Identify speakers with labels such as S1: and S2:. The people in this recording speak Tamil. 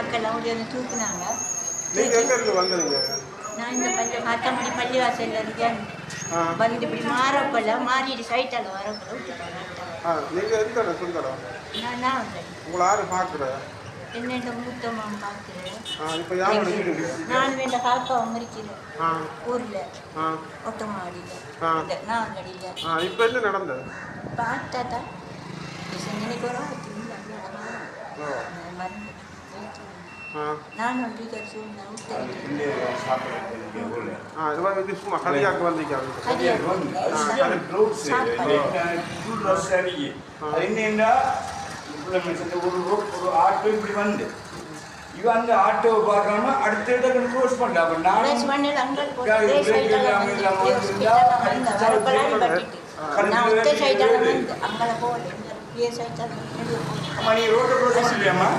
S1: ஆட்கள்லாம் ஓடி வந்து தூக்குனாங்க.
S2: நீங்க எங்க இருந்து வந்தீங்க?
S1: நான் இந்த காத்தாமணி பள்ளிவாசல்ல இருக்கேன். வந்து இப்படி மாறப்பல மாறிட்டு சைட்டால வரப்பல விட்டுட்டாங்க.
S2: நீங்க எந்த இடம் சொந்தடம்?
S1: நான் வந்தேன்.
S2: உங்களை யாரு பாக்குற?
S1: என்னென்ன மூத்தமாக பார்க்குறேன்.
S2: இப்போ யாரோட இருக்கீங்க?
S1: நான் வேண்ட காக்காவும் இருக்கிறேன் ஊரில் ஒட்டமாடியில் நான் கடியில்.
S2: இப்போ என்ன நடந்தது?
S1: பார்த்தா தான் இன்னைக்கு ஒரு நான் வந்து
S2: சும்மா கலியாக்கு வந்தீங்க.
S3: ஒரு ஆட்டோ இப்படி வந்து இவன் அந்த ஆட்டோவை பார்க்காம அடுத்த இடத்துல க்ளோஸ் பண்ணாங்க. ரோட்டை க்ளோஸ் இல்லையாமா?